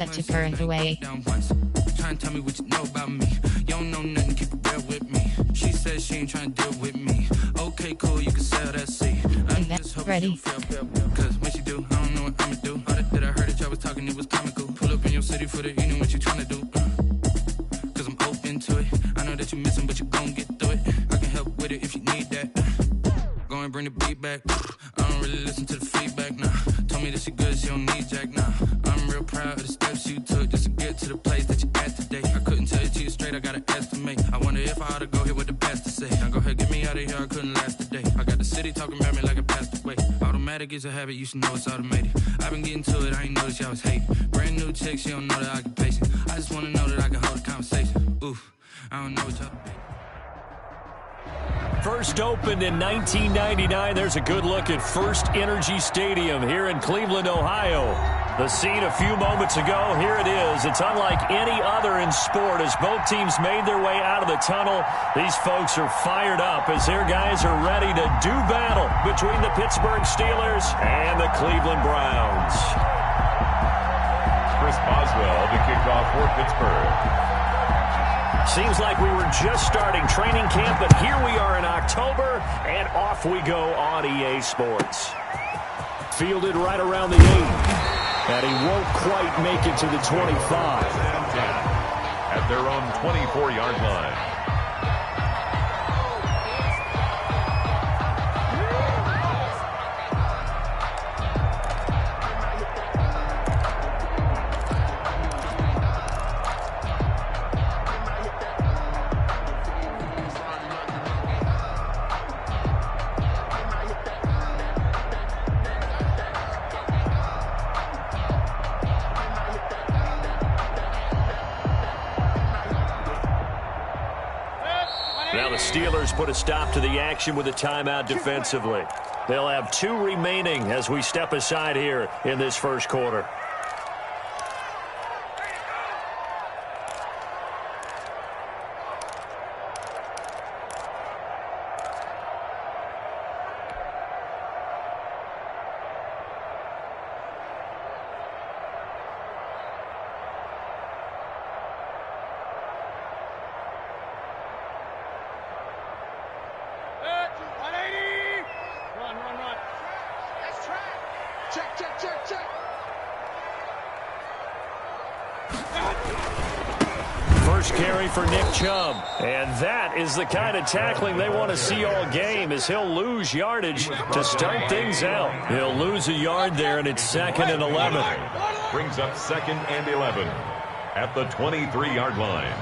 Set to current away. Trying to tell me what you know about me. You don't know nothing, keep it real with me. She says she ain't trying to deal with me. Okay, cool, you can sell that seat. I'm just hoping ready. you feel. Cause when she do, I don't know what I'ma do. All that I heard that y'all was talking, it was comical. Pull up in your city for the evening, what you trying to do? Cause I'm open to it. I know that you missing, but you gon' get through it. I can help with it if you need that. Go and bring the beat back. I don't really listen to the feedback, nah. Told me that she good, she don't need Jack, nah. I'm real proud of the steps you took just to get to the place that you at today. I couldn't tell it to you straight, I gotta estimate. I wonder if I ought to go here with the pastor say. Now go ahead, get me out of here, I couldn't last a day. I got the city talking about me like I passed away. Automatic is a habit, you should know it's automated. I've been getting to it, I ain't noticed y'all was hating. Brand new chick, she don't know the occupation. I just wanna know that I can hold a conversation. Oof, I don't know what y'all think. First opened in 1999. There's a good look at First Energy Stadium here in Cleveland, Ohio. The scene a few moments ago, here it is. It's unlike any other in sport as both teams made their way out of the tunnel. These folks are fired up as their guys are ready to do battle between the Pittsburgh Steelers and the Cleveland Browns. Chris Boswell to kick off for Pittsburgh. Seems like we were just starting training camp, but here we are in October, and off we go on EA Sports. Fielded right around the 8, and he won't quite make it to the 25. At their own 24-yard line. Steelers put a stop to the action with a timeout defensively. They'll have 2 remaining as we step aside here in this first quarter. First carry for Nick Chubb. And that is the kind of tackling they want to see all game, as he'll lose yardage to start things out. He'll lose a yard there, and it's 2nd and 11. Brings up 2nd and 11 at the 23-yard line.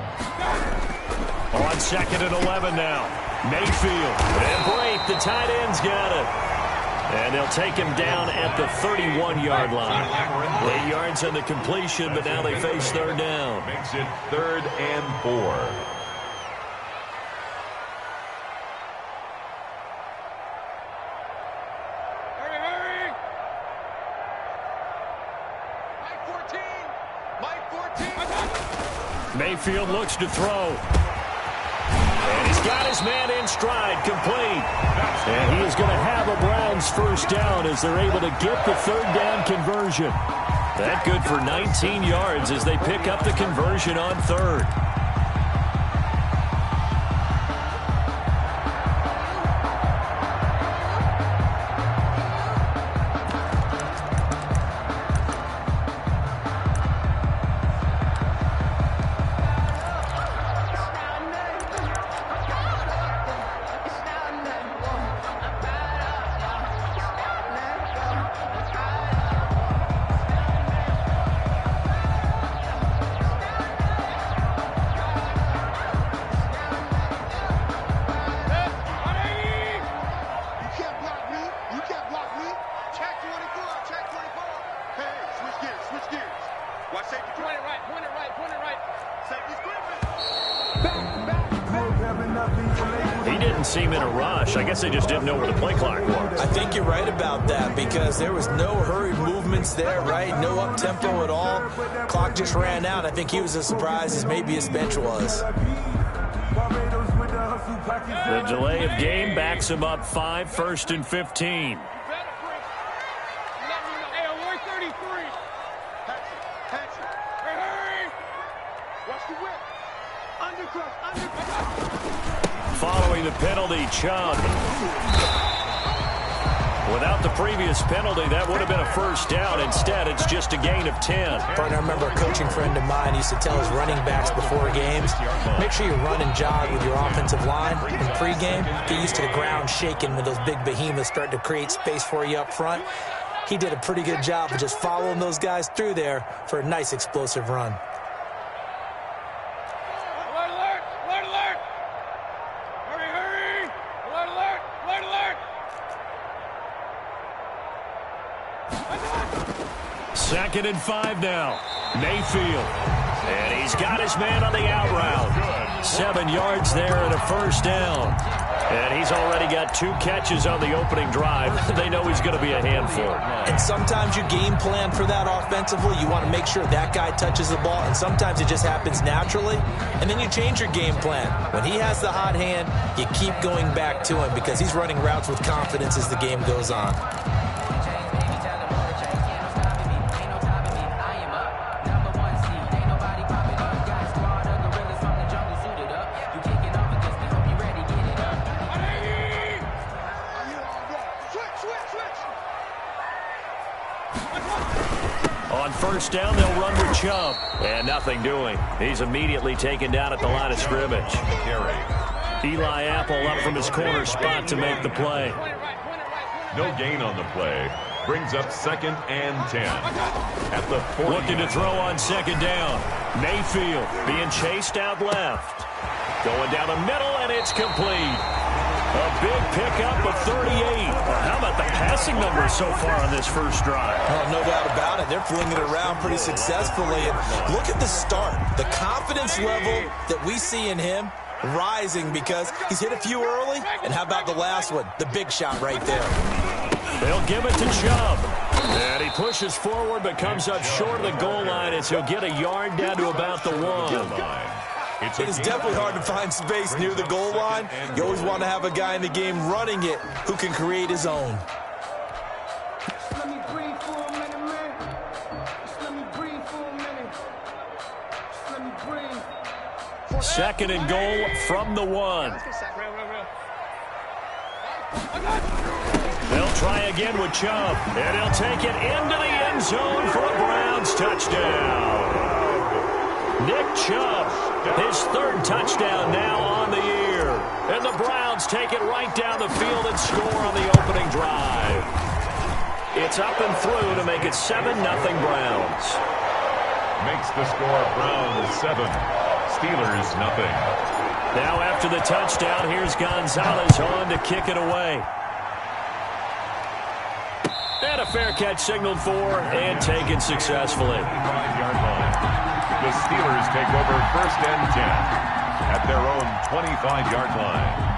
On 2nd and 11 now. Mayfield. And break. The tight end's got it. And they'll take him down at the 31-yard line. 8 yards on the completion, but now they face 3rd down. Makes it 3rd and 4. Hurry! Mike 14! Mayfield looks to throw. And he's got his man in stride, complete. And he is going to have a Browns first down as they're able to get the 3rd down conversion. That good for 19 yards as they pick up the conversion on 3rd. Seem in a rush. I guess they just didn't know where the play clock was. I think you're right about that because there was no hurried movements there, right? No up-tempo at all. Clock just ran out. I think he was as surprised as maybe his bench was. The delay of game backs him up 5, 1st and 15. Following the penalty, Chubb. Without the previous penalty, that would have been a first down. Instead, it's just a gain of 10. Partner, I remember a coaching friend of mine used to tell his running backs before games, make sure you run and jog with your offensive line in pregame. Get used to the ground shaking when those big behemoths start to create space for you up front. He did a pretty good job of just following those guys through there for a nice explosive run. Alert, alert! Alert, alert! Hurry, hurry! Alert, alert! Alert, alert! 2nd and 5 now. Mayfield. And he's got his man on the out route. 7 yards there and a first down. And he's already got 2 catches on the opening drive. They know he's going to be a handful. And sometimes you game plan for that offensively. You want to make sure that guy touches the ball, and sometimes it just happens naturally. And then you change your game plan. When he has the hot hand, you keep going back to him because he's running routes with confidence as the game goes on. On first down, they'll run with Chubb. And nothing doing. He's immediately taken down at the line of scrimmage. Eli Apple up from his corner spot to make the play. No gain on the play. Brings up 2nd and 10. At the 40. Looking to throw on 2nd down. Mayfield being chased out left. Going down the middle, and it's complete. A big pickup of 38. How about the passing numbers so far on this first drive? Oh, no doubt about it. They're flinging it around pretty successfully. And look at the start. The confidence level that we see in him rising because he's hit a few early. And how about the last one? The big shot right there. They'll give it to Chubb. And he pushes forward but comes up short of the goal line as he'll get a yard down to about the 1. It is definitely hard to find space near the goal line. You always want to have a guy in the game running it who can create his own. Let me breathe for a minute, man. Just let me breathe for a minute. Just let me breathe. 2nd and goal from the 1. They'll try again with Chubb. And he'll take it into the end zone for a Browns touchdown. Nick Chubb, his 3rd touchdown now on the year. And the Browns take it right down the field and score on the opening drive. It's up and through to make it 7-0 Browns. Makes the score Browns 7. Steelers nothing. Now after the touchdown, here's Gonzalez on to kick it away. And a fair catch signaled for and taken successfully. 5-yard line. The Steelers take over 1st and 10 at their own 25-yard line.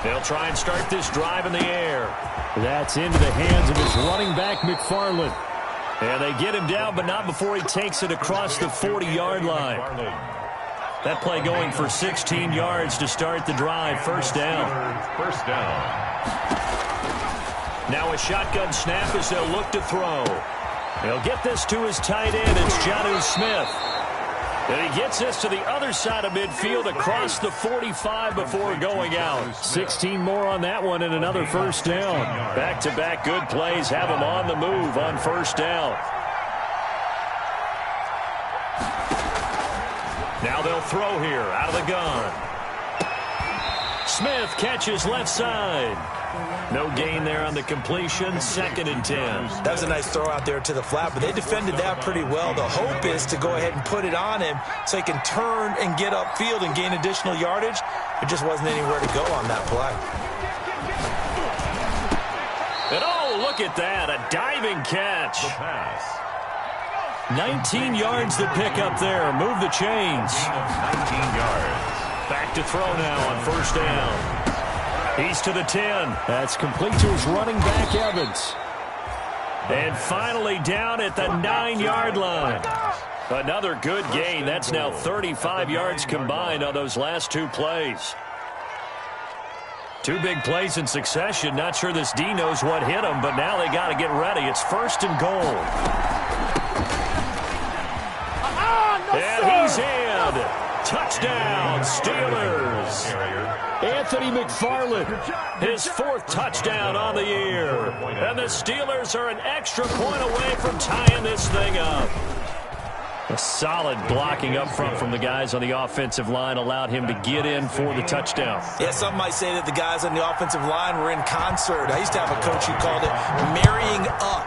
They'll try and start this drive in the air. That's into the hands of his running back, McFarland. And they get him down, but not before he takes it across the 40-yard line. That play going for 16 yards to start the drive. First down. First down. Now a shotgun snap as they'll look to throw. They'll get this to his tight end. It's Jonnu Smith. And he gets this to the other side of midfield across the 45 before going out. 16 more on that one and another first down. Back-to-back good plays have him on the move on first down. Now they'll throw here out of the gun. Smith catches left side. No gain there on the completion. 2nd and 10. That was a nice throw out there to the flat, but they defended that pretty well. The hope is to go ahead and put it on him so he can turn and get upfield and gain additional yardage. There just wasn't anywhere to go on that play. And oh, look at that. A diving catch. The pass. 19 yards to pick up there. Move the chains. 19 yards. Back to throw now on 1st down. He's to the 10. That's complete to his running back, Evans. And finally down at the 9-yard line. Another good gain. That's now 35 yards combined on those last 2 plays. 2 big plays in succession. Not sure this D knows what hit him, but now they got to get ready. It's 1st and goal. And he's in. Touchdown, Steelers. Anthony McFarland, his 4th touchdown on the year. And the Steelers are an extra point away from tying this thing up. A solid blocking up front from the guys on the offensive line allowed him to get in for the touchdown. Yeah, some might say that the guys on the offensive line were in concert. I used to have a coach who called it marrying up.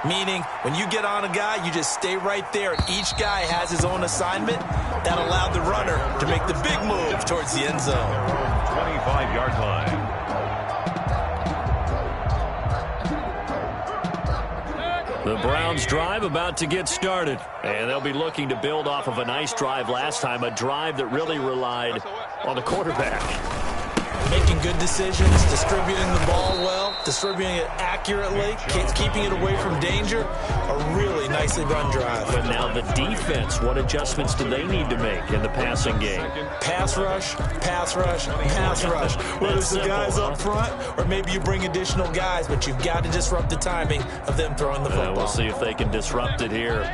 Meaning, when you get on a guy, you just stay right there, and each guy has his own assignment. That allowed the runner to make the big move towards the end zone. 25-yard line. The Browns drive about to get started, and they'll be looking to build off of a nice drive last time, a drive that really relied on the quarterback. Making good decisions, distributing the ball well, distributing it accurately, keeping it away from danger. A really nicely run drive. But now the defense, what adjustments do they need to make in the passing game? Pass rush, pass rush, pass rush. Whether it's the guys up front or maybe you bring additional guys, but you've got to disrupt the timing of them throwing the football. We'll see if they can disrupt it here.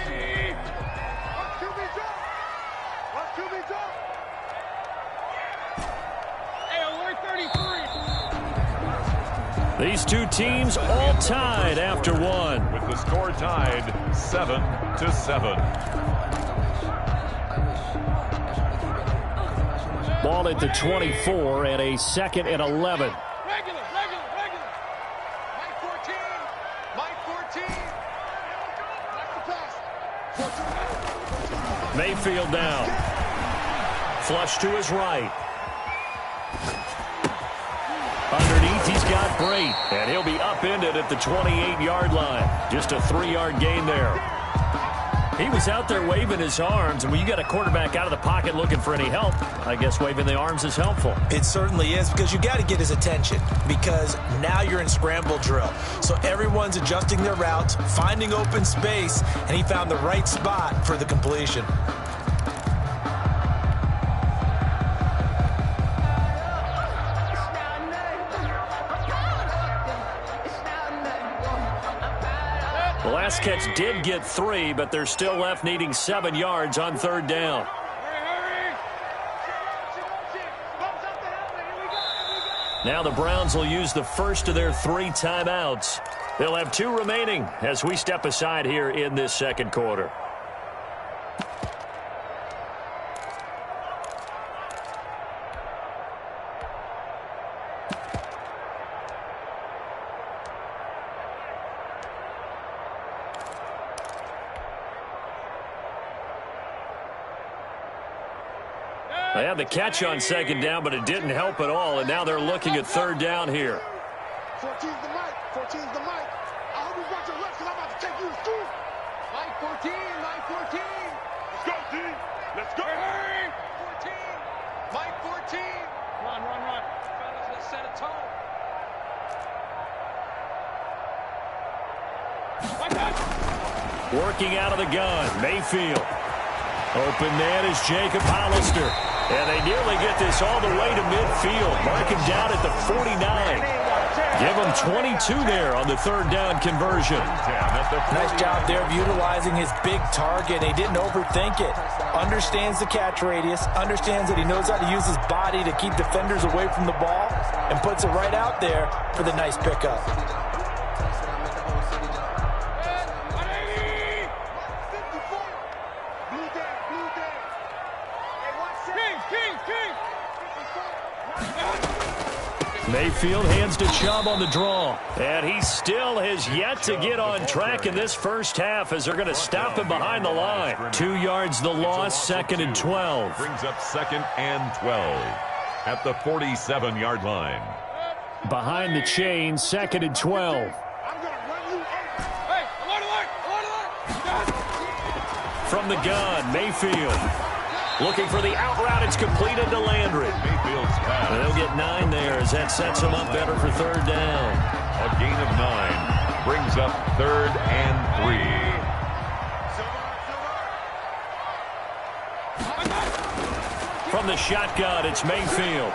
These 2 teams all tied after 1. With the score tied 7-7. Ball at the 24 and a 2nd and 11. Regular. Mike 14. Mike the pass. Mayfield down. Flush to his right. Underneath, he's got Brait, and he'll be upended at the 28-yard line. Just a 3-yard gain there. He was out there waving his arms, and when you got a quarterback out of the pocket looking for any help, I guess waving the arms is helpful. It certainly is, because you got to get his attention, because now you're in scramble drill. So everyone's adjusting their routes, finding open space, and he found the right spot for the completion. The last catch did get 3, but they're still left needing 7 yards on 3rd down. Now the Browns will use the first of their 3 timeouts. They'll have 2 remaining as we step aside here in this 2nd quarter. They had the catch on 2nd down, but it didn't help at all, and now they're looking at 3rd down here. 14's the mic. 14's the mic. I hope you got your left, because I'm about to take you to school. Mike 14. Mike 14. Let's go, D. Let's go. Hey. 14. Mike 14. Run. Fellas, let's set a tone. Working out of the gun, Mayfield. Open man is Jacob Hollister. And they nearly get this all the way to midfield. Mark him down at the 49. Give him 22 there on the 3rd down conversion. Nice job there of utilizing his big target. He didn't overthink it. Understands the catch radius. Understands that he knows how to use his body to keep defenders away from the ball. And puts it right out there for the nice pickup. Mayfield hands to Chubb on the draw. And he still has yet to get on track in this first half as they're going to stop him behind the line. 2 yards the loss, 2nd and 12. Brings up 2nd and 12 at the 47-yard line. Behind the chain, 2nd and 12. I'm going to run you over. Hey, alert. From the gun, Mayfield. Looking for the out route. It's completed to Landry. Mayfield's pass. And they'll get 9 there as that sets them up better for 3rd down. A gain of 9 brings up 3rd and 3. From the shotgun, it's Mayfield.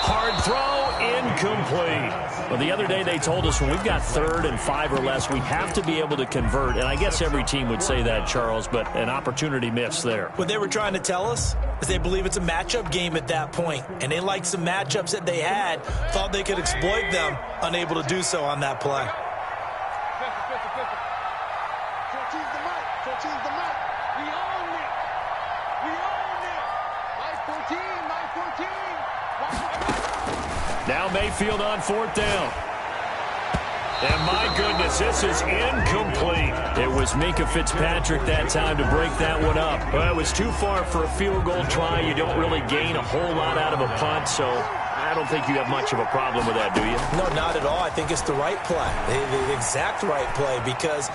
Hard throw, incomplete. Well, the other day they told us when we've got 3rd and 5 or less, we have to be able to convert. And I guess every team would say that, Charles, but an opportunity missed there. What they were trying to tell us is they believe it's a matchup game at that point, and they liked some matchups that they had, thought they could exploit them, unable to do so on that play. 14's the mic. 14's the mic. We own it. We own it. Mike 14. Mike 14. Now Mayfield on 4th down. And my goodness, this is incomplete. It was Minkah Fitzpatrick that time to break that one up. Well, it was too far for a field goal try. You don't really gain a whole lot out of a punt, so I don't think you have much of a problem with that, do you? No, not at all. I think it's the right play, the exact right play, because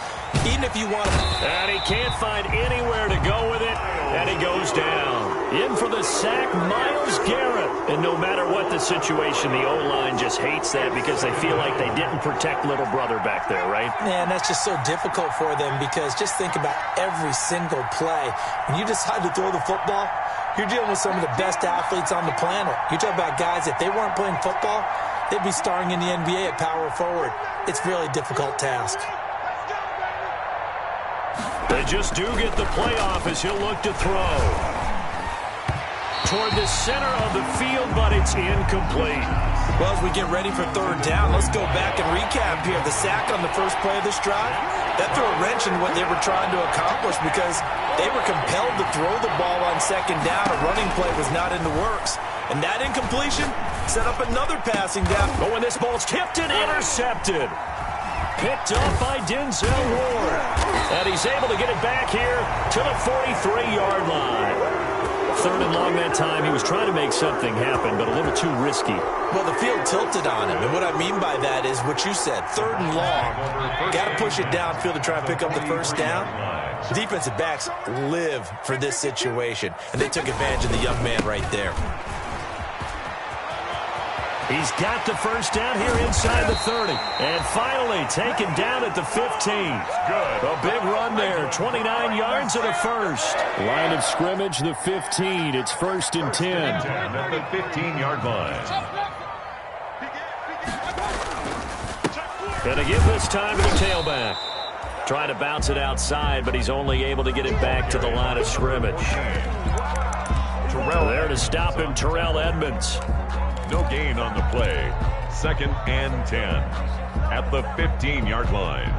even if you want to... And he can't find anywhere to go with it, and he goes down. In for the sack, Myles Garrett. And no matter what the situation, the O-line just hates that because they feel like they didn't protect little brother back there, right? Man, that's just so difficult for them because just think about every single play. When you decide to throw the football, you're dealing with some of the best athletes on the planet. You talk about guys, if they weren't playing football, they'd be starring in the NBA at power forward. It's a really difficult task. They just do get the playoff as he'll look to throw. Toward the center of the field, but it's incomplete. Well, as we get ready for 3rd down, let's go back and recap here. The sack on the first play of this drive, that threw a wrench in what they were trying to accomplish because they were compelled to throw the ball on 2nd down. A running play was not in the works. And that incompletion set up another passing down. Oh, and this ball's tipped and intercepted. Picked up by Denzel Ward. And he's able to get it back here to the 43-yard line. 3rd and long that time. He was trying to make something happen, but a little too risky. Well, the field tilted on him, and what I mean by that is what you said, 3rd and long. Got to push it downfield to try and pick up the 1st down. Defensive backs live for this situation, and they took advantage of the young man right there. He's got the 1st down here inside the 30. And finally taken down at the 15. Good. A big run there. 29 yards and a 1st. Line of scrimmage, the 15. It's 1st and 10. At the 15-yard line. Gonna give this time to the tailback. Trying to bounce it outside, but he's only able to get it back to the line of scrimmage. There to stop him, Terrell Edmonds. No gain on the play. 2nd and 10 at the 15-yard line.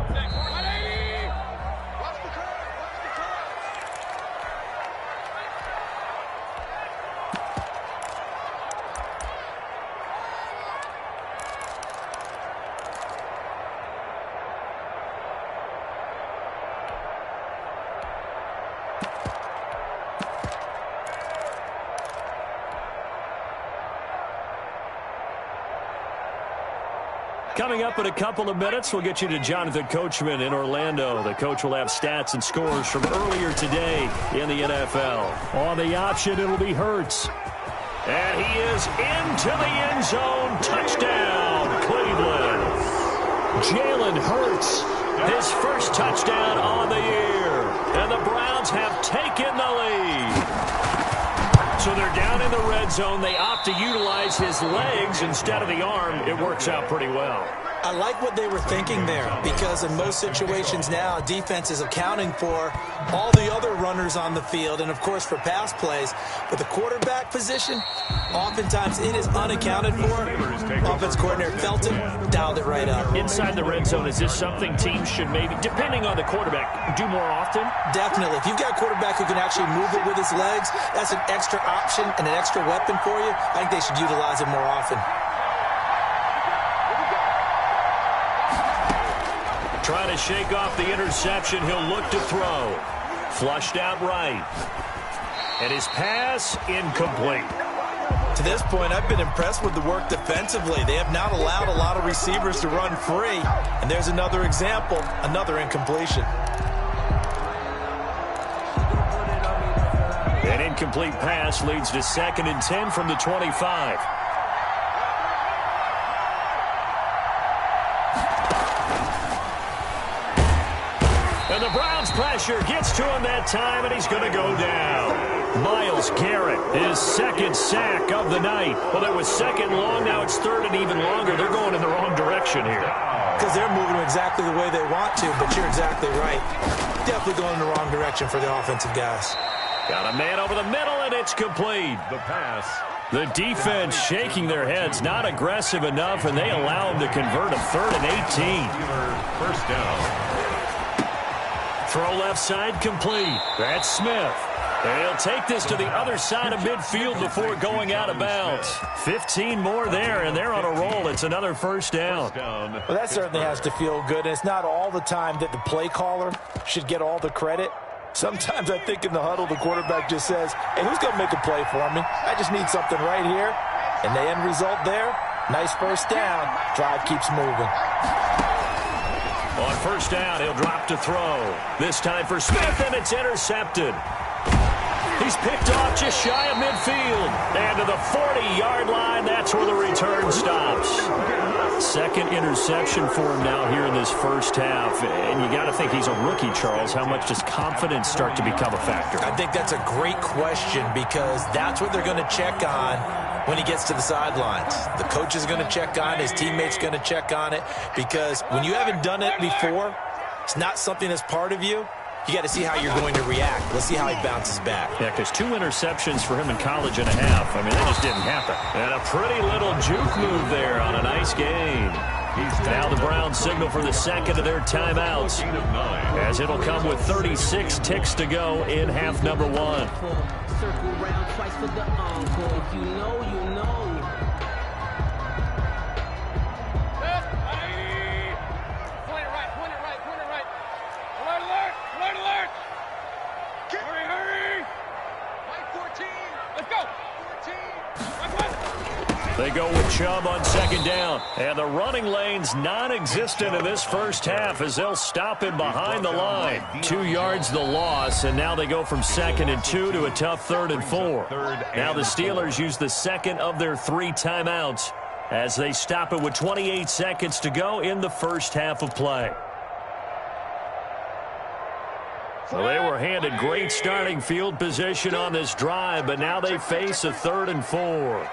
Coming up in a couple of minutes, we'll get you to Jonathan Coachman in Orlando. The coach will have stats and scores from earlier today in the NFL. On the option, it'll be Hurts. And he is into the end zone. Touchdown, Cleveland. Jalen Hurts, his first touchdown on the year. And the Browns have taken the lead. So they're down in the red zone. They opt to utilize his legs instead of the arm. It works out pretty well. I like what they were thinking there, because in most situations now, defense is accounting for all the other runners on the field and, of course, for pass plays. But the quarterback position, oftentimes it is unaccounted for. Offense coordinator Felton dialed it right up. Inside the red zone, is this something teams should maybe, depending on the quarterback, do more often? Definitely. If you've got a quarterback who can actually move it with his legs, that's an extra option and an extra weapon for you. I think they should utilize it more often. Trying to shake off the interception. He'll look to throw. Flushed out right. And his pass incomplete. To this point, I've been impressed with the work defensively. They have not allowed a lot of receivers to run free. And there's another example, another incompletion. An incomplete pass leads to 2nd and 10 from the 25. And the Browns pressure gets to him that time, and he's going to go down. Myles Garrett, his 2nd sack of the night. Well, that was 2nd long. Now it's 3rd and even longer. They're going in the wrong direction here. Because they're moving exactly the way they want to, but you're exactly right. Definitely going in the wrong direction for the offensive guys. Got a man over the middle, and it's complete. The pass. The defense shaking their heads, not aggressive enough, and they allow him to convert a 3rd and 18. First down. Throw left side complete. That's Smith. And he'll take this to the other side of midfield before going out of bounds. 15 more there, and they're on a roll. It's another first down. Well, that certainly has to feel good. And it's not all the time that the play caller should get all the credit. Sometimes I think in the huddle, the quarterback just says, hey, who's going to make a play for me? I just need something right here. And the end result there, nice first down. Drive keeps moving. On first down, he'll drop to throw. This time for Smith, and it's intercepted. He's picked off just shy of midfield. And to the 40-yard line, that's where the return stops. 2nd interception for him now here in this first half. And you got to think he's a rookie, Charles. How much does confidence start to become a factor? I think that's a great question, because that's what they're going to check on when he gets to the sidelines. The coach is going to check on it. His teammate's going to check on it, because when you haven't done it before, it's not something that's part of you. You got to see how you're going to react. Let's see how he bounces back. Yeah, because 2 interceptions for him in college and a half. I mean, that just didn't happen. And a pretty little juke move there on a nice gain. Now the Browns signal for the 2nd of their timeouts, as it'll come with 36 ticks to go in half number 1. Circle round twice for the encore. If you know, you know. Point it right. Alert, alert. Hurry. White 14. Let's go. 14. They go with Chubb on 2nd down. And the running lane's non-existent in this first half, as they'll stop him behind the line. 2 yards the loss, and now they go from 2nd and 2 to a tough 3rd and 4. Now the Steelers use the 2nd of their 3 timeouts as they stop it with 28 seconds to go in the first half of play. Well, they were handed great starting field position on this drive, but now they face a 3rd and 4.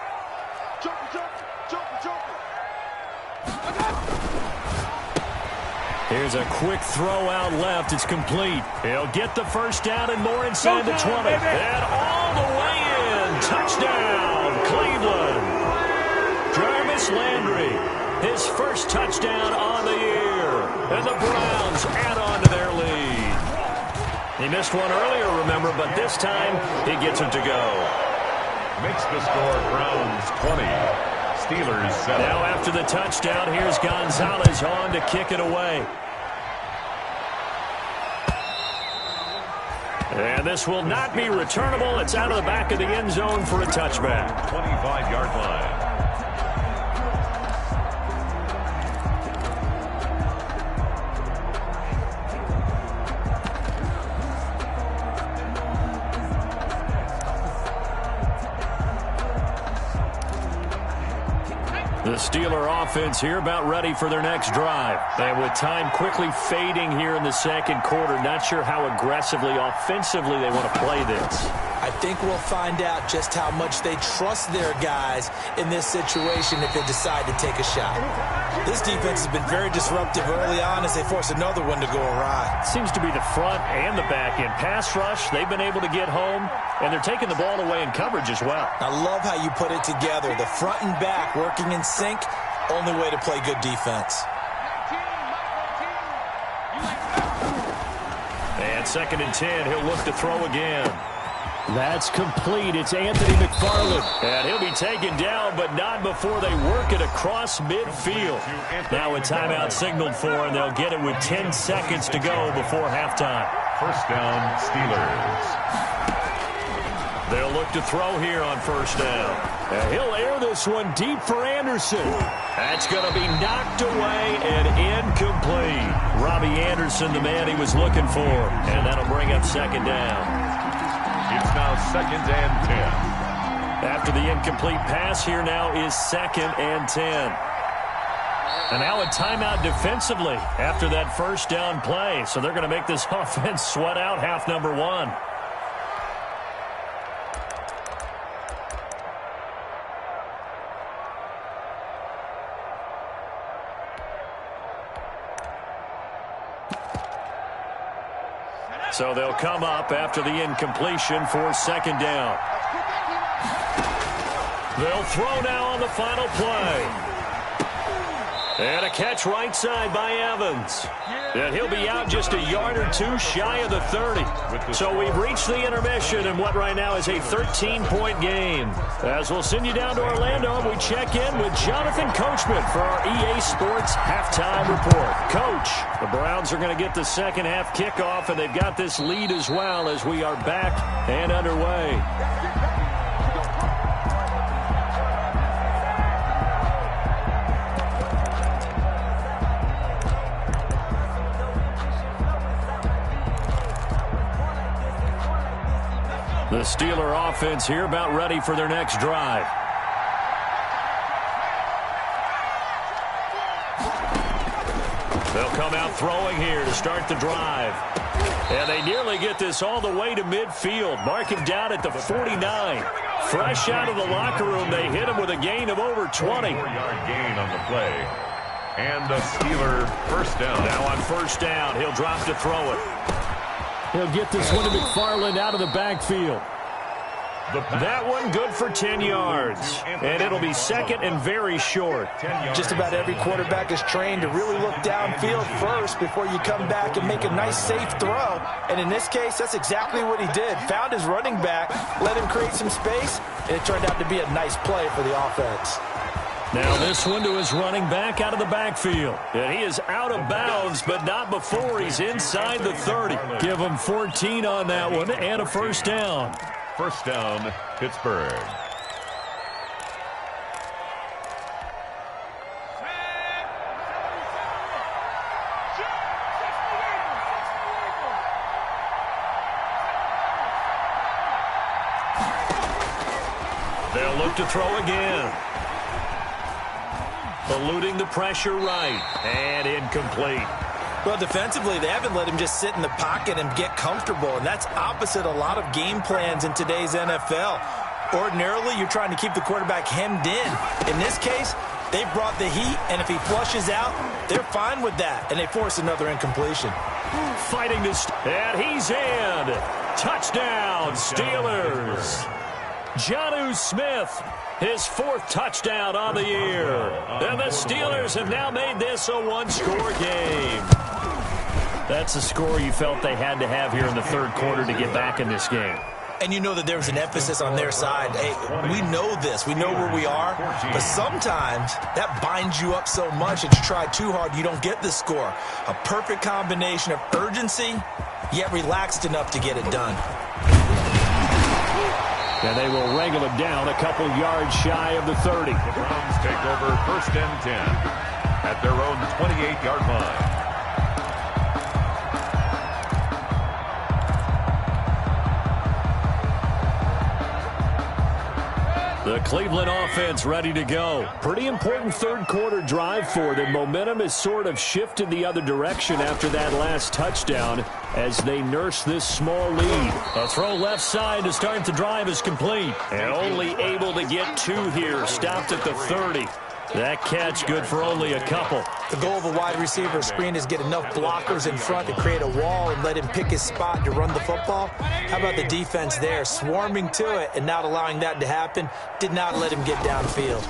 Here's a quick throw out left. It's complete. He'll get the first down and more inside the 20. And all the way in. Touchdown, Cleveland. Jarvis Landry, his first touchdown on the year. And the Browns add on to their lead. He missed one earlier, remember, but this time he gets it to go. Makes the score Browns 20. Steelers 7. Now after the touchdown, here's Gonzalez on to kick it away. And this will not be returnable. It's out of the back of the end zone for a touchback. 25-yard line. The Steeler offense here about ready for their next drive. And with time quickly fading here in the 2nd quarter, not sure how aggressively, offensively they want to play this. I I think we'll find out just how much they trust their guys in this situation if they decide to take a shot. This defense has been very disruptive early on as they force another one to go awry. Seems to be the front and the back end. Pass rush, they've been able to get home, and they're taking the ball away in coverage as well. I love how you put it together. The front and back working in sync, only way to play good defense. And 2nd and 10, he'll look to throw again. That's complete. It's Anthony McFarland. And he'll be taken down, but not before they work it across midfield. Now a timeout signaled for, and they'll get it with 10 seconds to go before halftime. First down, Steelers. They'll look to throw here on first down. And he'll air this one deep for Anderson. That's going to be knocked away and incomplete. Robbie Anderson, the man he was looking for. And that'll bring up 2nd down. It's now 2nd and 10. After the incomplete pass, here now is 2nd and 10. And now a timeout defensively after that first down play. So they're going to make this offense sweat out half number 1. So they'll come up after the incompletion for 2nd down. They'll throw now on the final play. And a catch right side by Evans. And he'll be out just a yard or two shy of the 30. So we've reached the intermission in what right now is a 13-point game. As we'll send you down to Orlando, we check in with Jonathan Coachman for our EA Sports Halftime Report. Coach, the Browns are going to get the second half kickoff, and they've got this lead as well as we are back and underway. The Steeler offense here about ready for their next drive. They'll come out throwing here to start the drive. And they nearly get this all the way to midfield. Mark him down at the 49. Fresh out of the locker room, they hit him with a gain of over 20. 4-yard gain on the play. And a Steeler first down. Now on first down, he'll drop to throw it. He'll get this one to McFarland out of the backfield. That one good for 10 yards. And it'll be 2nd and very short. Just about every quarterback is trained to really look downfield first before you come back and make a nice, safe throw. And in this case, that's exactly what he did. Found his running back, let him create some space, and it turned out to be a nice play for the offense. Now this one to his running back out of the backfield. And he is out of bounds, but not before he's inside the 30. Give him 14 on that one and a first down. First down, Pittsburgh. They'll look to throw again. Eluding the pressure right. And incomplete. Well, defensively, they haven't let him just sit in the pocket and get comfortable, and that's opposite a lot of game plans in today's NFL. Ordinarily, you're trying to keep the quarterback hemmed in. In this case, they brought the heat, and if he flushes out, they're fine with that, and they force another incompletion. Fighting to and he's in. Touchdown, Steelers. Jonnu Smith, his 4th touchdown on the year. And the Steelers have now made this a one-score game. That's a score you felt they had to have here in the 3rd quarter to get back in this game. And you know that there's an emphasis on their side. Hey, we know this. We know where we are. But sometimes that binds you up so much that you try too hard, you don't get the score. A perfect combination of urgency, yet relaxed enough to get it done. And they will wrangle him down a couple yards shy of the 30. The Browns take over first and 10 at their own 28-yard line. The Cleveland offense ready to go. Pretty important third-quarter drive for them. Momentum has sort of shifted the other direction after that last touchdown as they nurse this small lead. A throw left side to start the drive is complete. And only able to get 2 here. Stopped at the 30. That catch good for only a couple. The goal of a wide receiver screen is get enough blockers in front to create a wall and let him pick his spot to run the football. How about the defense there, swarming to it and not allowing that to happen? Did not let him get downfield.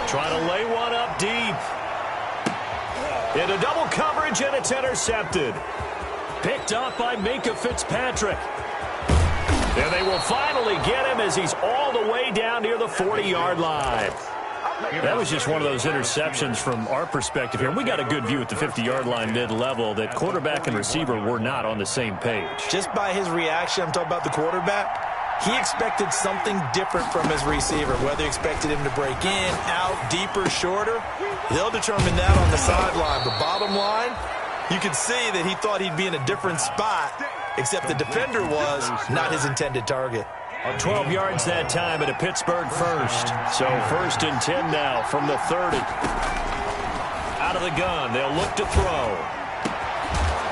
Trying to lay one up deep. Into double coverage, and it's intercepted. Picked up by Minkah Fitzpatrick. And they will finally get him as he's all the way down near the 40-yard line. That was just one of those interceptions from our perspective here. We got a good view at the 50-yard line mid-level that quarterback and receiver were not on the same page. Just by his reaction, I'm talking about the quarterback, he expected something different from his receiver, whether he expected him to break in, out, deeper, shorter. They'll determine that on the sideline. But bottom line, you could see that he thought he'd be in a different spot, except the defender was not his intended target. 12 yards that time at a Pittsburgh first. So 1st and 10 now from the 30. Out of the gun, they'll look to throw.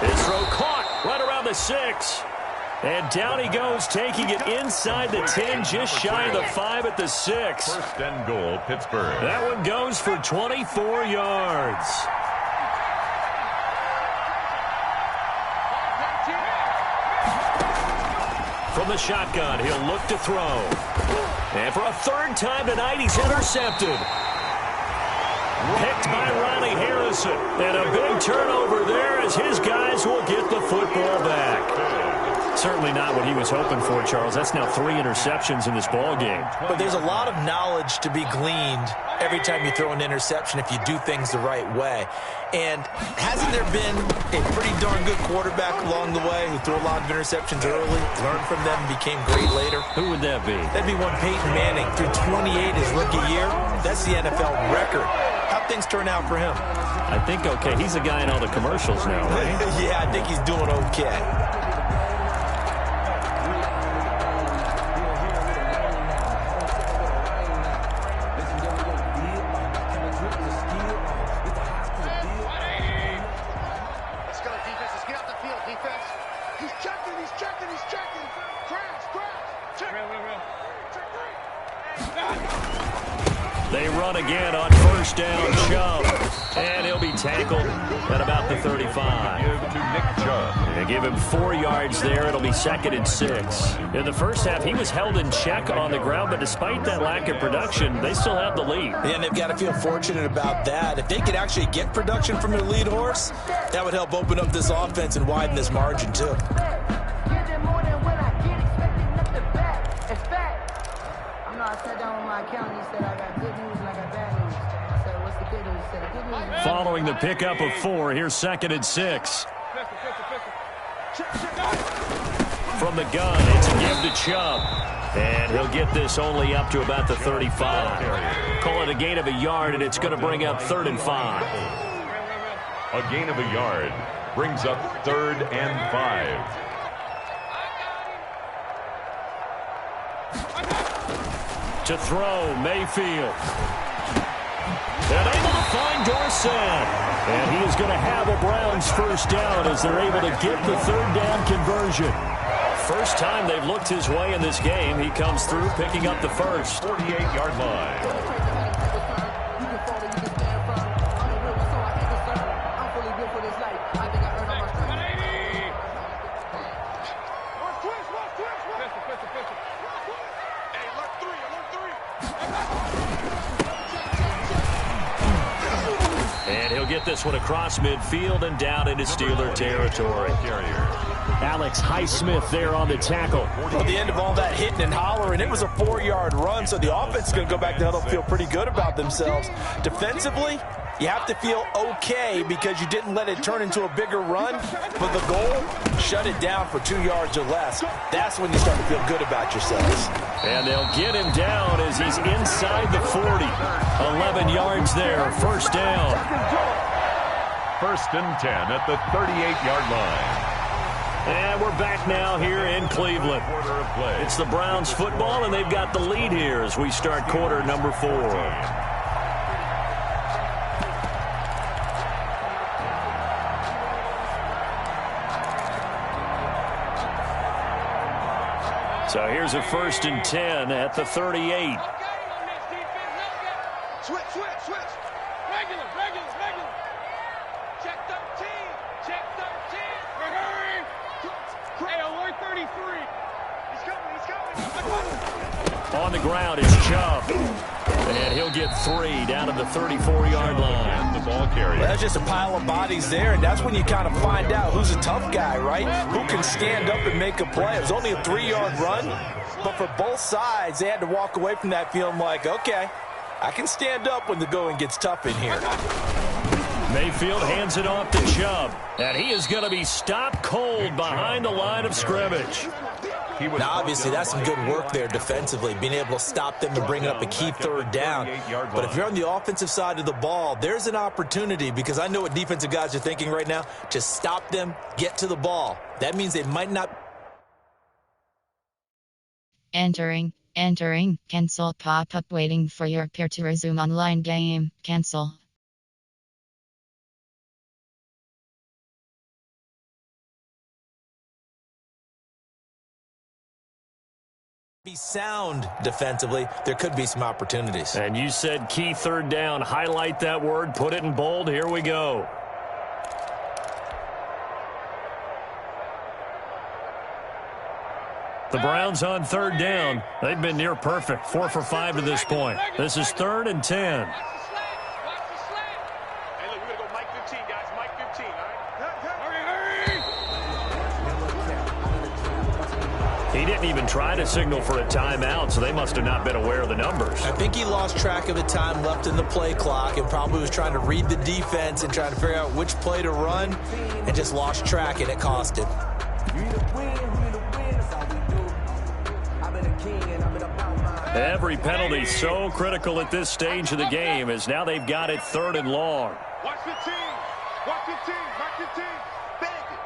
His throw caught right around the 6. And down he goes, taking it inside the 10, just shy of the 5 at the 6. 1st and goal, Pittsburgh. That one goes for 24 yards. From the shotgun, he'll look to throw. And for a 3rd time tonight, he's intercepted. Picked by Ronnie Harrison. And a big turnover there as his guys will get the football back. Certainly not what he was hoping for, Charles. That's now 3 interceptions in this ball game. But there's a lot of knowledge to be gleaned every time you throw an interception if you do things the right way. And hasn't there been a pretty darn good quarterback along the way who threw a lot of interceptions early, learned from them, became great later? Who would that be? That'd be one Peyton Manning. Threw 28 his rookie year. That's the NFL record. How'd things turn out for him? I think okay. He's a guy in all the commercials now, right? Yeah, I think he's doing okay. They run again on 1st down, Chubb. And he'll be tackled at about the 35. Give to Nick Chubb. And give him 4 yards there. It'll be 2nd and 6. In the first half, he was held in check on the ground, but despite that lack of production, they still have the lead. And they've got to feel fortunate about that. If they could actually get production from their lead horse, that would help open up this offense and widen this margin, too. Following the pickup of 4, here's 2nd and 6. From the gun, it's a give to Chubb. And he'll get this only up to about the 35. Call it a gain of a yard, and it's going to bring up 3rd and 5. A gain of a yard brings up 3rd and 5. To throw, Mayfield. And able to find Dorsett. And he is going to have a Browns 1st down as they're able to get the 3rd down conversion. First time they've looked his way in this game. He comes through picking up the 1st. 48-yard line. And he'll get this one across midfield and down into Steeler territory. Alex Highsmith there on the tackle. At the end of all that hitting and hollering, it was a 4-yard run, so the offense is going to go back to huddle, feel pretty good about themselves. Defensively, you have to feel okay because you didn't let it turn into a bigger run, but the goal, shut it down for 2 yards or less. That's when you start to feel good about yourselves. And they'll get him down as he's inside the 40. 11 yards there, 1st down. 1st and 10 at the 38-yard line. And we're back now here in Cleveland. It's the Browns football, and they've got the lead here as we start quarter number 4. So here's a 1st and 10 at the 38. Switch. Regular. Check 13. Hey, alert 33. He's coming. On the ground is Chubb. And he'll get 3 down to the 34-yard line. The ball carrier. Well, that's just a pile of bodies there, and that's when you kind of find out who's a tough guy, right? Who can stand up and make a play. It was only a 3-yard run, but for both sides, they had to walk away from that feeling like, okay, I can stand up when the going gets tough in here. Mayfield hands it off to Chubb, and he is going to be stopped cold behind the line of scrimmage. Now, obviously, that's some good work there defensively, being able to stop them and bring up a key 3rd down. But if you're on the offensive side of the ball, there's an opportunity, because I know what defensive guys are thinking right now, to stop them, get to the ball. That means they might not. Entering. Cancel pop-up waiting for your peer to resume online game. Cancel. Be sound defensively, there could be some opportunities. And you said key 3rd down. Highlight that word, put it in bold. Here we go. The Browns on 3rd down. They've been near perfect. 4 for 5 to this point. This is 3rd and 10. Watch the slant. Hey, look, we're going to go Mike 15, guys. Mike 15, all right? Hurry! He didn't even try to signal for a timeout, so they must have not been aware of the numbers. I think he lost track of the time left in the play clock and probably was trying to read the defense and trying to figure out which play to run and just lost track, and it cost him. Every penalty so critical at this stage of the game, as now they've got it 3rd and long. Watch 15. Watch 15. Mark 15. Bend it.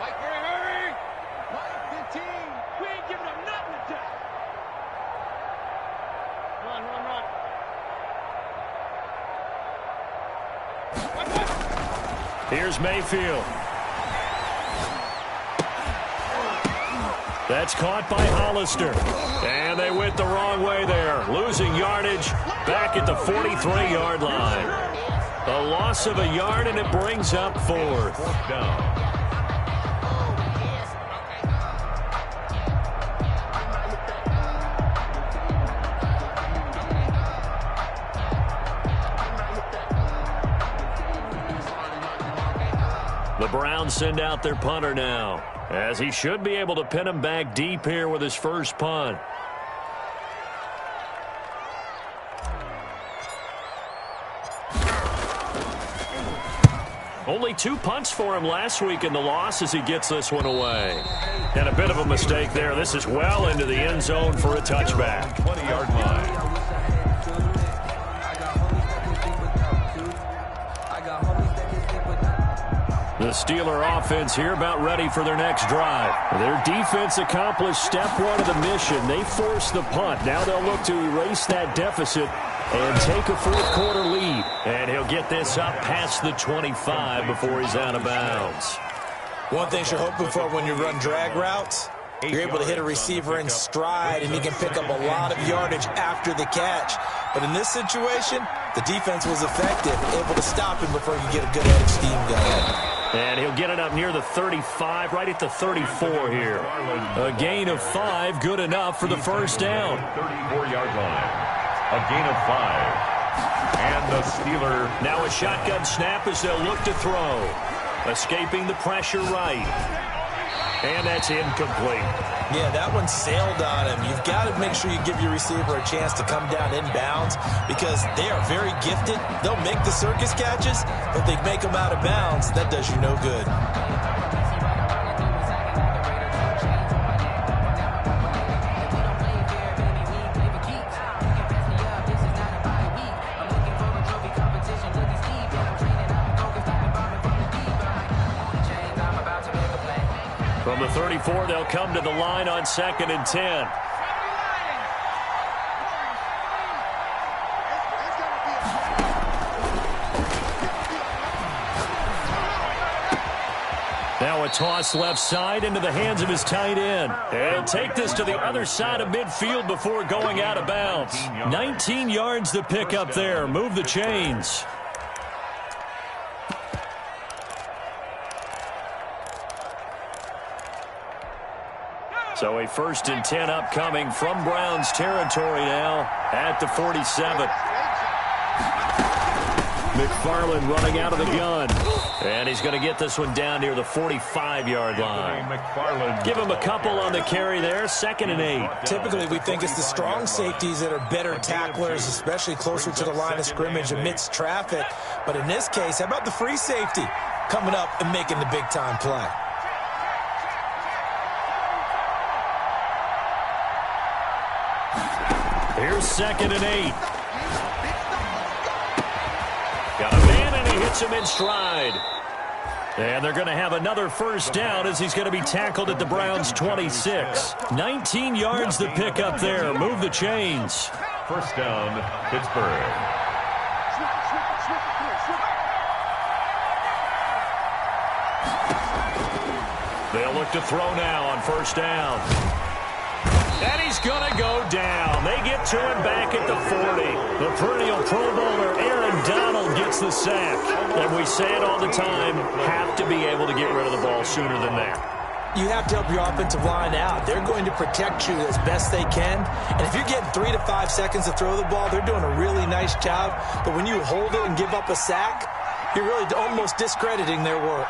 Mike, hurry. Mike 15. We ain't giving them nothing to do. Run. Here's Mayfield. That's caught by Hollister. And they went the wrong way there. Losing yardage back at the 43-yard line. A loss of a yard, and it brings up 4th down. The Browns send out their punter now, as he should be able to pin him back deep here with his first punt. Only 2 punts for him last week in the loss as he gets this one away. And a bit of a mistake there. This is well into the end zone for a touchback. 20-yard line. The Steeler offense here about ready for their next drive. Their defense accomplished step 1 of the mission. They forced the punt. Now they'll look to erase that deficit and take a 4th quarter lead. And he'll get this up past the 25 before he's out of bounds. One thing you're hoping for when you run drag routes, you're able to hit a receiver in stride, and he can pick up a lot of yardage after the catch. But in this situation, the defense was effective, able to stop him before you get a good head of steam going. And he'll get it up near the 35, right at the 34 here. A gain of 5, good enough for the first down. 34-yard line. A gain of 5. And the Steeler. Now a shotgun snap as they'll look to throw. Escaping the pressure right. And that's incomplete. Yeah, that one sailed on him. You've got to make sure you give your receiver a chance to come down inbounds because they are very gifted. They'll make the circus catches, but they make them out of bounds. That does you no good. From the 34, they'll come to the line on 2nd and 10. Now a toss left side into the hands of his tight end. And he'll take this to the other side of midfield before going out of bounds. 19 yards to pick up there. Move the chains. So a 1st and 10 upcoming from Browns territory now at the 47. McFarland running out of the gun. And he's going to get this one down near the 45-yard line. Give him a couple on the carry there. 2nd and 8. Typically, we think it's the strong safeties that are better tacklers, especially closer to the line of scrimmage amidst traffic. But in this case, how about the free safety coming up and making the big-time play? Here's 2nd and 8. Got a man, and he hits him in stride. And they're going to have another 1st down as he's going to be tackled at the Browns' 26. 19 yards to pick up there. Move the chains. 1st down, Pittsburgh. They'll look to throw now on 1st down. And he's going to go down. They get to him back at the 40. The perennial Pro Bowler Aaron Donald gets the sack. And we say it all the time, have to be able to get rid of the ball sooner than that. You have to help your offensive line out. They're going to protect you as best they can. And if you're getting 3 to 5 seconds to throw the ball, they're doing a really nice job. But when you hold it and give up a sack, you're really almost discrediting their work.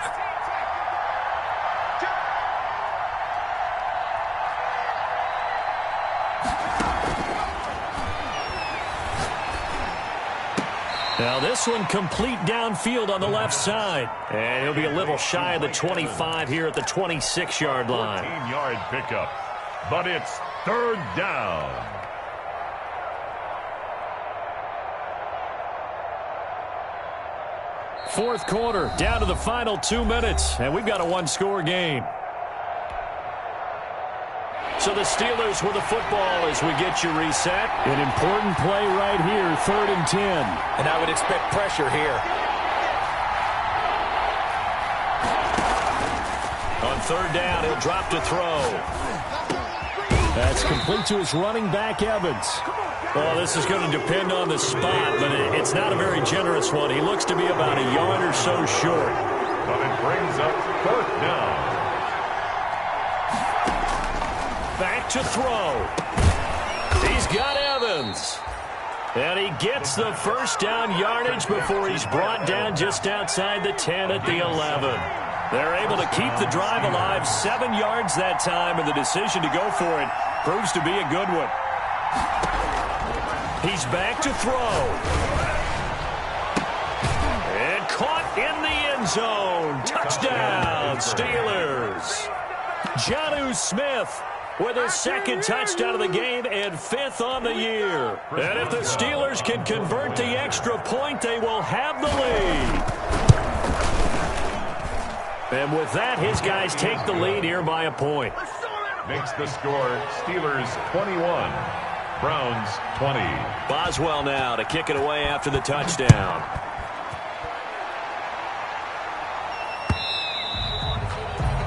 Now this one complete downfield on the left side. And he'll be a little shy of the 25 here at the 26-yard line. 14-yard pickup, but it's 3rd down. Fourth quarter, down to the final 2 minutes, and we've got a 1-score game. So the Steelers with the football as we get you reset. An important play right here, 3rd and 10. And I would expect pressure here. On 3rd down, he'll drop to throw. That's complete to his running back, Evans. Well, this is going to depend on the spot, but it's not a very generous one. He looks to be about a yard or so short. But it brings up 4th down. Back to throw. He's got Evans. And he gets the 1st down yardage before he's brought down just outside the 10 at the 11. They're able to keep the drive alive, 7 yards that time, and the decision to go for it proves to be a good one. He's back to throw. And caught in the end zone. Touchdown, Steelers. Jonnu Smith with his 2nd touchdown of the game and 5th on the year. And if the Steelers can convert the extra point, they will have the lead. And with that, his guys take the lead here by a point. Makes the score Steelers 21, Browns 20. Boswell now to kick it away after the touchdown.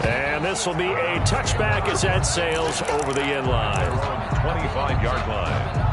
And this will be a touchback as that sails over the end line. 25-yard line.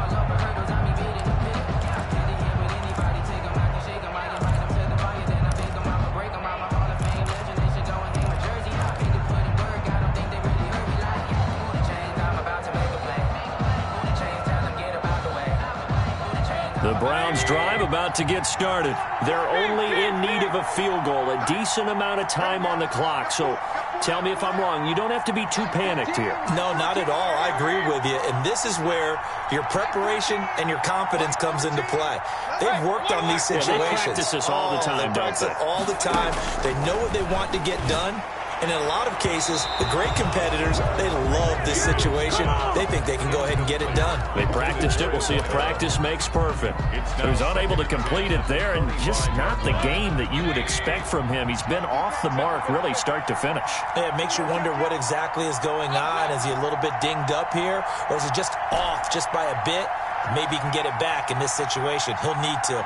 The Browns drive about to get started. They're only in need of a field goal, a decent amount of time on the clock. So tell me if I'm wrong. You don't have to be too panicked here. No, not at all. I agree with you. And this is where your preparation and your confidence comes into play. They've worked on these situations. They practice this all the time, They practice it all the time. They know what they want to get done. And in a lot of cases, the great competitors, they love this situation. They think they can go ahead and get it done. They practiced it. We'll see if practice makes perfect. So he's unable to complete it there, and just not the game that you would expect from him. He's been off the mark really start to finish. Yeah, it makes you wonder what exactly is going on. Is he a little bit dinged up here, or is he just off just by a bit? Maybe he can get it back in this situation. He'll need to.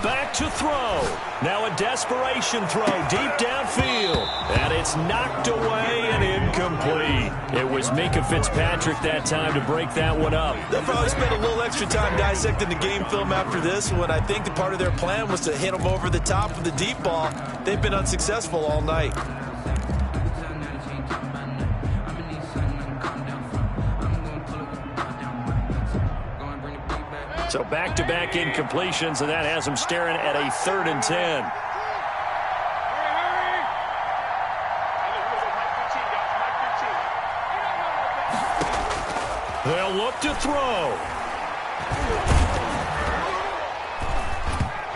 Back to throw. Now a desperation throw deep downfield. And it's knocked away and incomplete. It was Minkah Fitzpatrick that time to break that one up. They'll probably spend a little extra time dissecting the game film after this one. I think the part of their plan was to hit them over the top with the deep ball. They've been unsuccessful all night. So back-to-back incompletions, and that has them staring at a 3rd and 10. They'll look to throw.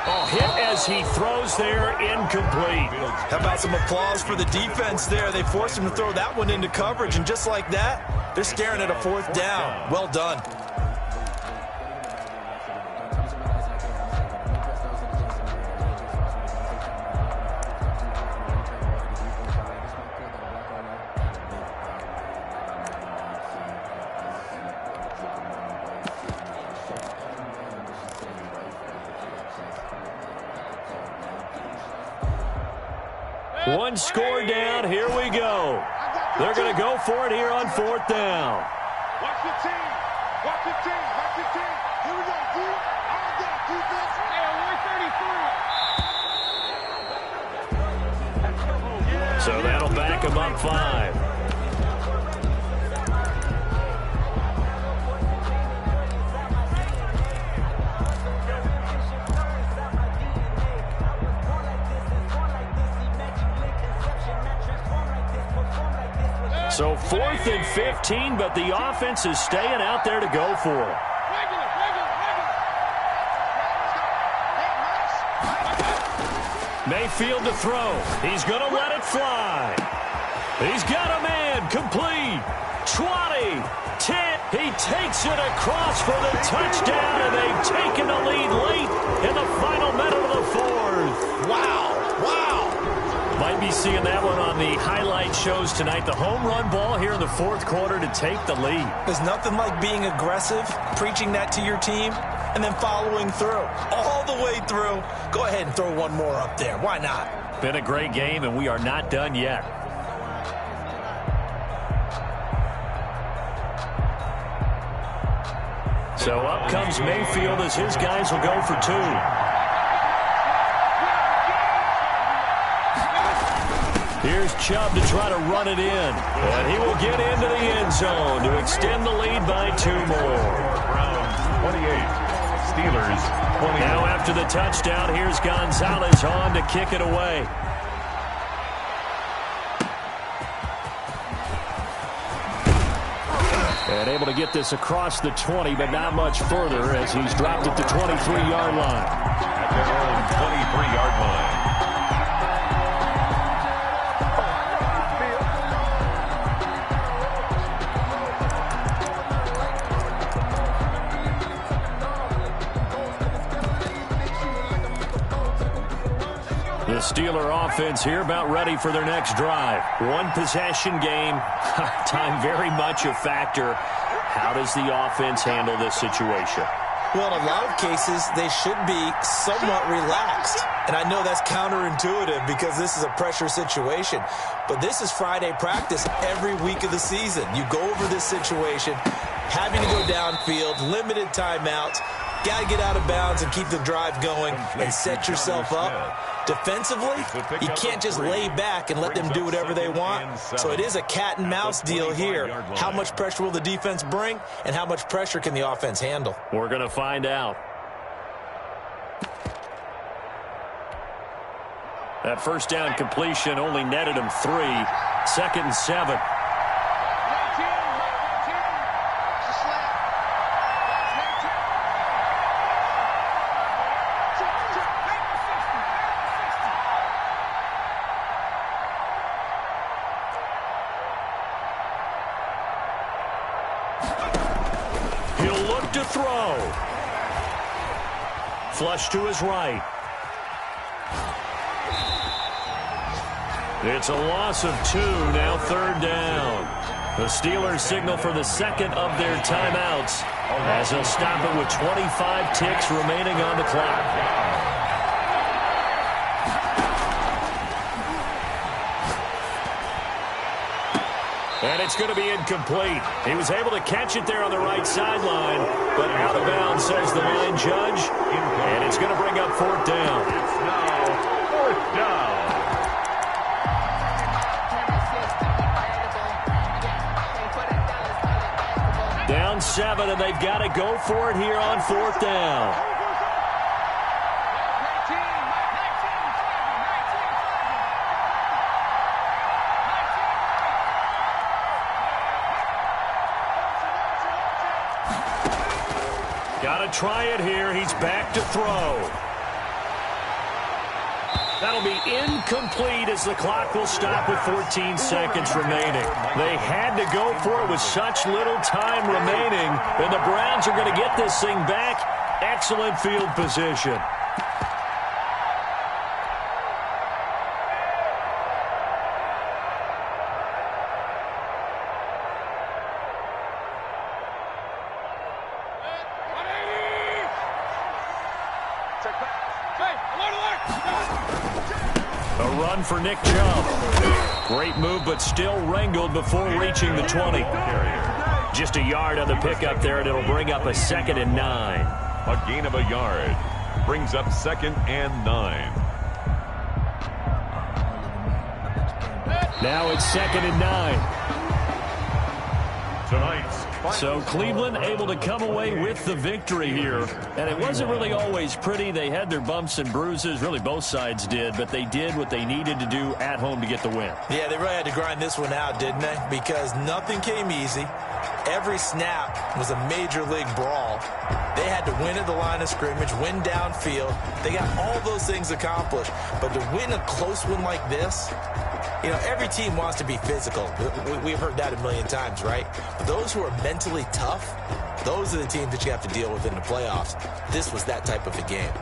Oh, hit as he throws there, incomplete. How about some applause for the defense there? They forced him to throw that one into coverage, and just like that, they're staring at a 4th down. Well done. One score down. Here we go. They're going to go for it here on 4th down. Watch the team. Watch the team. Watch the team. Here we go, D. All day, defense. Hey, 133. So that'll back him up 5. So 4th and 15, but the offense is staying out there to go for it. Mayfield to throw. He's going to let it fly. He's got a man. Complete. 20. 10. He takes it across for the touchdown, and they've taken the lead late in the final minute of the 4th. Wow. Wow. Might be seeing that one on the highlight shows tonight. The home run ball here in the 4th quarter to take the lead. There's nothing like being aggressive, preaching that to your team, and then following through. All the way through. Go ahead and throw one more up there. Why not? Been a great game, and we are not done yet. So up comes Mayfield as his guys will go for 2. Here's Chubb to try to run it in. And he will get into the end zone to extend the lead by 2 more. Browns 28, Steelers 20. Now after the touchdown, here's Gonzalez on to kick it away. And able to get this across the 20, but not much further as he's dropped it to 23-yard line. At their own 23-yard line. The Steeler offense here about ready for their next drive. One possession game. Time very much a factor. How does the offense handle this situation? Well, in a lot of cases, they should be somewhat relaxed. And I know that's counterintuitive because this is a pressure situation. But this is Friday practice every week of the season. You go over this situation, having to go downfield, limited timeouts, got to get out of bounds and keep the drive going and set yourself up. Defensively, you can't just lay back and let them do whatever they want. So it is a cat and mouse deal here. How much pressure will the defense bring, and how much pressure can the offense handle? We're going to find out. That first down completion only netted him 3. 2nd and 7. He'll look to throw. Flush to his right. It's a loss of 2, now 3rd down. The Steelers signal for the 2nd of their timeouts as they'll stop it with 25 ticks remaining on the clock. And it's going to be incomplete. He was able to catch it there on the right sideline, but out of bounds, says the line judge. And it's going to bring up 4th down. It's now 4th down. Down 7, and they've got to go for it here on 4th down. Got to try it here. He's back to throw. That'll be incomplete as the clock will stop with 14 seconds remaining. They had to go for it with such little time remaining, and the Browns are going to get this thing back. Excellent field position. A run for Nick Chubb. Great move, but still wrangled before reaching the 20. Just a yard on the pickup there, and it'll bring up a 2nd and 9. A gain of a yard. Brings up 2nd and 9. Now it's 2nd and 9. Tonight's So Cleveland able to come away with the victory here. And it wasn't really always pretty. They had their bumps and bruises. Really, both sides did. But they did what they needed to do at home to get the win. Yeah, they really had to grind this one out, didn't they? Because nothing came easy. Every snap was a major league brawl. They had to win at the line of scrimmage, win downfield. They got all those things accomplished. But to win a close one like this, you know, every team wants to be physical. We've heard that a million times, right? But those who are mentally tough, those are the teams that you have to deal with in the playoffs. This was that type of a game.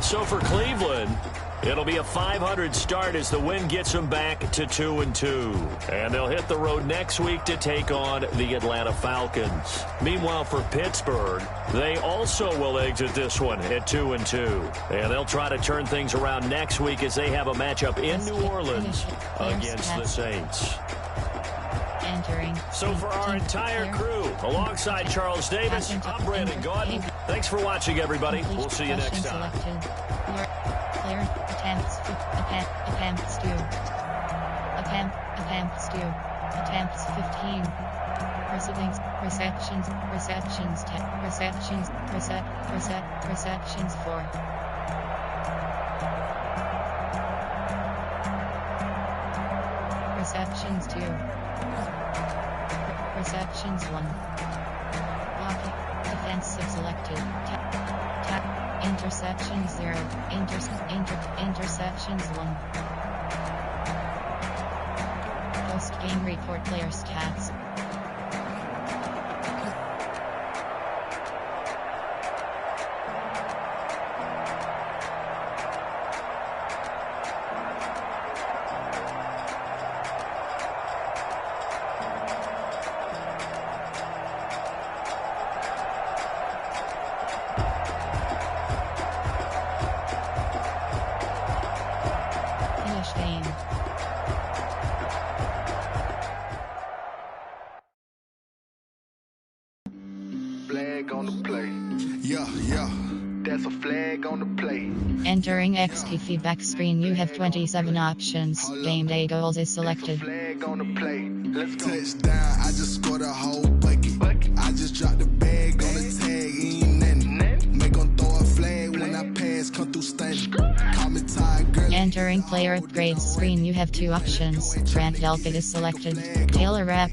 So for Cleveland, it'll be a 500 start as the win gets them back to 2-2. And they'll hit the road next week to take on the Atlanta Falcons. Meanwhile, for Pittsburgh, they also will exit this one at 2-2. And they'll try to turn things around next week as they have a matchup in New Orleans against the Saints. So for our entire crew, alongside Charles Davis, I'm Brandon Gaudin. Thanks for watching, everybody. We'll see you next time. Clear. Attempts 15. Receptions 4. Receptions 2. Receptions 1. Blocking. Defensive selected. Interceptions 0. Interceptions 1. Post-game report player stats. Flag on the play. Yeah. That's a flag on the play. Entering XT feedback screen, you have 27 options. Game day goals is selected. Flag on the play. Let's go. Touchdown, I just scored a whole bucket. I just dropped the bag on the tag, ain't nothing. Make 'em throw a flag when I pass, come through stunning. Call me Entering player upgrades screen, you have two options. Grant Delpit is selected. Taylor Rep.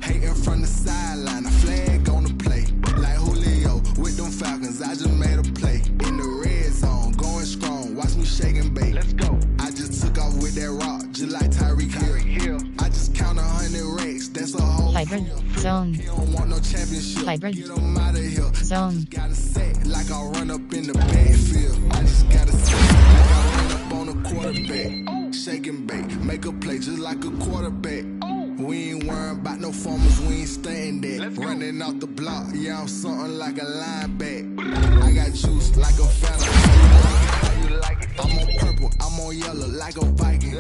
Hating from the sideline, a flag on the play. Like Julio with them Falcons, I just made a play. In the red zone, going strong, watch me shake and bake. Let's go. I just took off with that rock, just like Tyreek Hill. I just count 100 rakes, that's a whole Hybrid. Zone. He don't want no championship. Hybrid. Get him out of here. Zone. Gotta say like I run up in the backfield. I just gotta say like I run up on a quarterback. Shake and bake, make a play just like a quarterback. We ain't worrying about no formers, we ain't staying there. Running off the block, yeah, I'm something like a linebacker. I got juice like a fella. How you like it? I'm on purple, I'm on yellow like a Viking.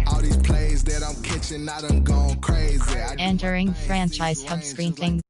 All these plays that I'm catching, I done gone crazy. Entering franchise hub screen thing.